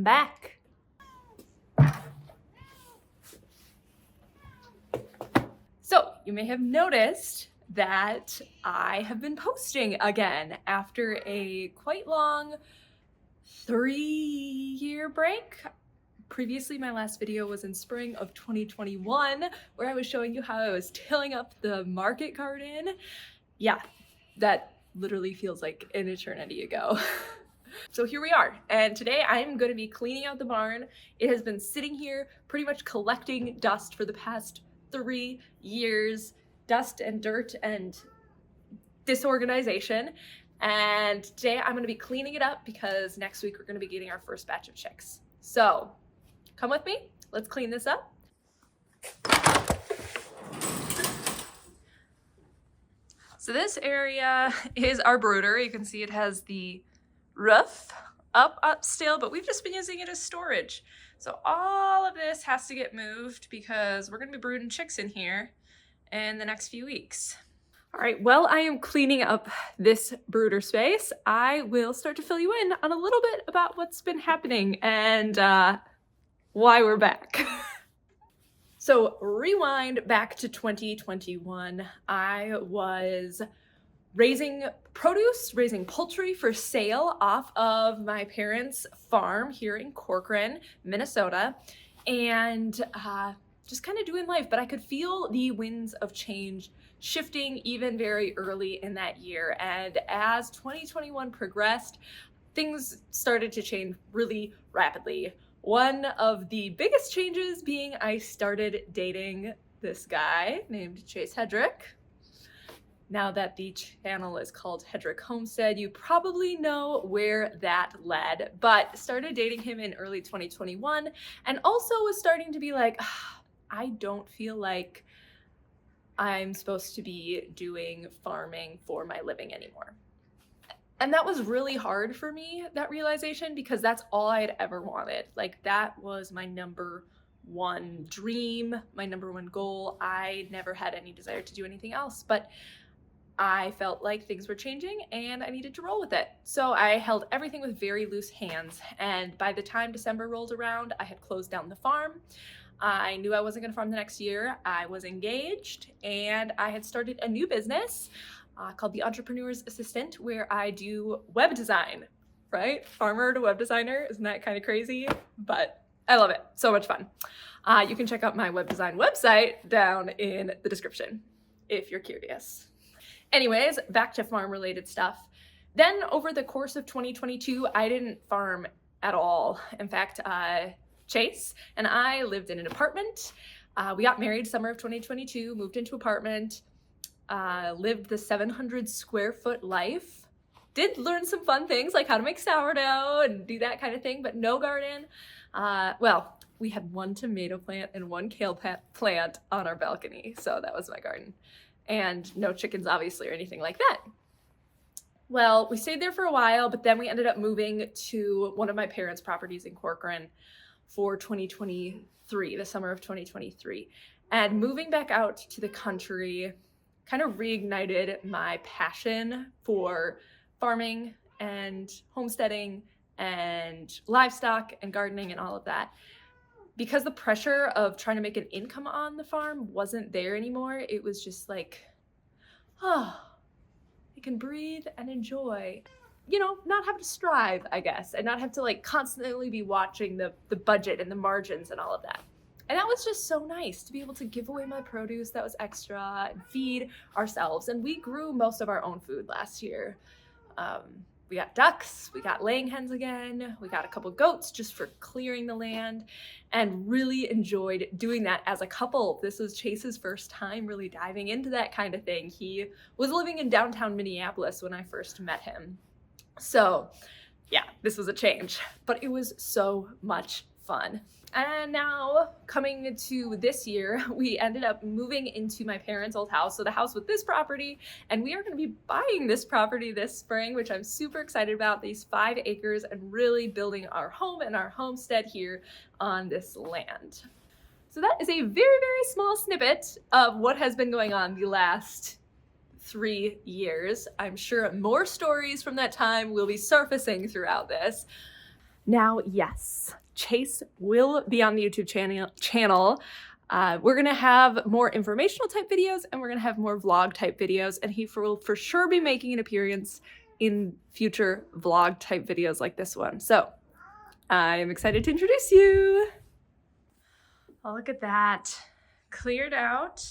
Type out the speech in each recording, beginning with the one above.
I'm back. So you may have noticed that I have been posting again after a quite long 3-year break. Previously, my last video was in spring of 2021, where I was showing you how I was tilling up the market garden. Yeah, that literally feels like an eternity ago. So here we are, and today I'm going to be cleaning out the barn. It has been sitting here pretty much collecting dust for the past 3 years, dust and dirt and disorganization. And today I'm going to be cleaning it up because next week we're going to be getting our first batch of chicks. So come with me, let's clean this up. So this area is our brooder. You can see it has the roof up still, but we've just been using it as storage. So all of this has to get moved because we're going to be brooding chicks in here in the next few weeks. All right, while I am cleaning up this brooder space, I will start to fill you in on a little bit about what's been happening and why we're back. So rewind back to 2021. I was raising produce, raising poultry for sale off of my parents' farm here in Corcoran, Minnesota, and just kind of doing life. But I could feel the winds of change shifting even very early in that year. And as 2021 progressed, things started to change really rapidly. One of the biggest changes being I started dating this guy named Chase Hedrick. Now that the channel is called Hedrick Homestead, you probably know where that led, but started dating him in early 2021 and also was starting to be like, I don't feel like I'm supposed to be doing farming for my living anymore. And that was really hard for me, that realization, because that's all I had ever wanted. Like, that was my number one dream, my number one goal. I never had any desire to do anything else, but I felt like things were changing and I needed to roll with it. So I held everything with very loose hands. And by the time December rolled around, I had closed down the farm. I knew I wasn't gonna farm the next year. I was engaged and I had started a new business called The Entrepreneur's Assistant, where I do web design, right? Farmer to web designer, isn't that kind of crazy? But I love it, so much fun. You can check out my web design website down in the description if you're curious. Anyways, back to farm related stuff. Then over the course of 2022, I didn't farm at all. In fact, Chase and I lived in an apartment. We got married summer of 2022, moved into apartment, lived the 700 square foot life. Did learn some fun things like how to make sourdough and do that kind of thing, but no garden. Well, we had one tomato plant and one kale plant on our balcony, so that was my garden. And no chickens, obviously, or anything like that. Well, we stayed there for a while, but then we ended up moving to one of my parents' properties in Corcoran for 2023, the summer of 2023. And moving back out to the country kind of reignited my passion for farming and homesteading and livestock and gardening and all of that. Because the pressure of trying to make an income on the farm wasn't there anymore, it was just like, I can breathe and enjoy, not have to strive, I guess, and not have to like constantly be watching the budget and the margins and all of that. And that was just so nice to be able to give away my produce that was extra and feed ourselves. And we grew most of our own food last year. We got ducks, we got laying hens again, we got a couple goats just for clearing the land, and really enjoyed doing that as a couple. This was Chase's first time really diving into that kind of thing. He was living in downtown Minneapolis when I first met him. So yeah, this was a change, but it was so much fun. And now coming to this year, we ended up moving into my parents' old house. So the house with this property, and we are going to be buying this property this spring, which I'm super excited about, these 5 acres, and really building our home and our homestead here on this land. So that is a very, very small snippet of what has been going on the last 3 years. I'm sure more stories from that time will be surfacing throughout this. Now, yes, Chase will be on the YouTube channel. We're gonna have more informational type videos and we're gonna have more vlog type videos, and he will for sure be making an appearance in future vlog type videos like this one. So I'm excited to introduce you. Oh, look at that. Cleared out.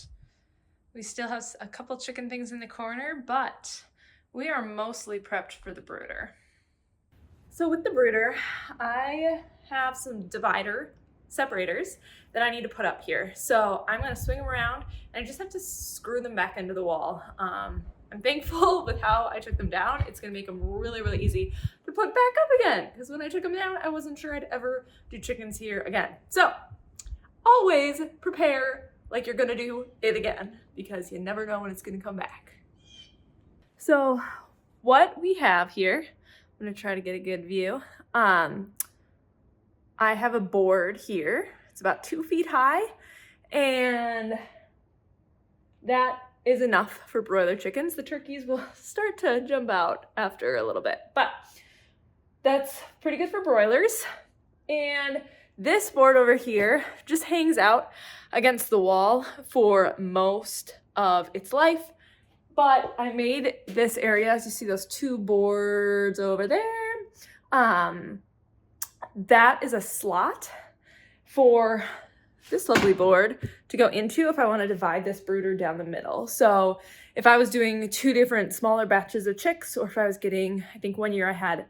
We still have a couple chicken things in the corner, but we are mostly prepped for the brooder. So with the brooder, I have some separators that I need to put up here. So I'm gonna swing them around and I just have to screw them back into the wall. I'm thankful with how I took them down. It's gonna make them really, really easy to put back up again, because when I took them down, I wasn't sure I'd ever do chickens here again. So always prepare like you're gonna do it again, because you never know when it's gonna come back. So what we have here, I'm gonna try to get a good view. I have a board here. It's about 2 feet high, and that is enough for broiler chickens. The turkeys will start to jump out after a little bit, but that's pretty good for broilers. And this board over here just hangs out against the wall for most of its life. But I made this area, as you see those 2 boards over there, that is a slot for this lovely board to go into if I want to divide this brooder down the middle. So if I was doing 2 different smaller batches of chicks, or if I was getting, I think one year I had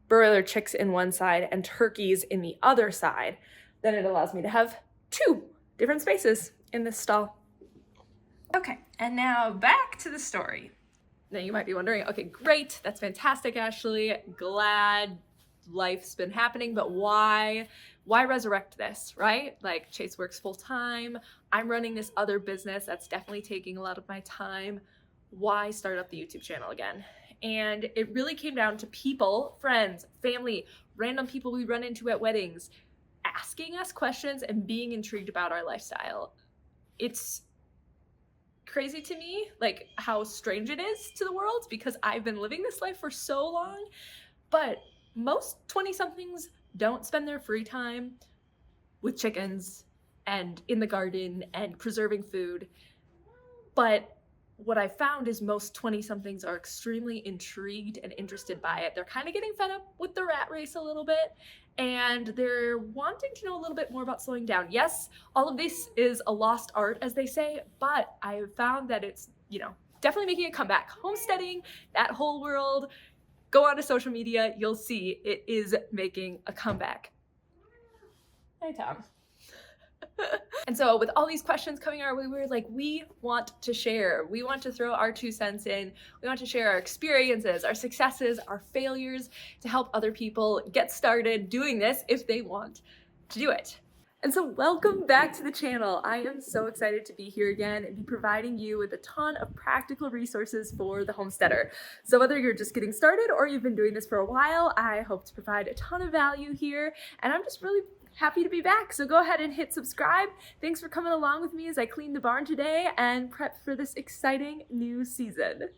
broiler chicks in one side and turkeys in the other side, then it allows me to have 2 different spaces in this stall. Okay, and now back to the story. Now you might be wondering, okay, great, that's fantastic, Ashley. Glad life's been happening, but why resurrect this, right? Like, Chase works full time. I'm running this other business that's definitely taking a lot of my time. Why start up the YouTube channel again? And it really came down to people, friends, family, random people we run into at weddings, asking us questions and being intrigued about our lifestyle. It's crazy to me, like, how strange it is to the world, because I've been living this life for so long, but most 20-somethings don't spend their free time with chickens and in the garden and preserving food. But what I found is most 20-somethings are extremely intrigued and interested by it. They're kind of getting fed up with the rat race a little bit, and they're wanting to know a little bit more about slowing down. Yes, all of this is a lost art, as they say, but I have found that it's, definitely making a comeback. Homesteading, that whole world, go onto social media, you'll see it is making a comeback. Hey, Tom. And so with all these questions coming our way, we were like, we want to share. We want to throw our 2 cents in. We want to share our experiences, our successes, our failures, to help other people get started doing this if they want to do it. And so welcome back to the channel. I am so excited to be here again and be providing you with a ton of practical resources for the homesteader. So whether you're just getting started or you've been doing this for a while, I hope to provide a ton of value here. And I'm just really happy to be back. So go ahead and hit subscribe. Thanks for coming along with me as I clean the barn today and prep for this exciting new season.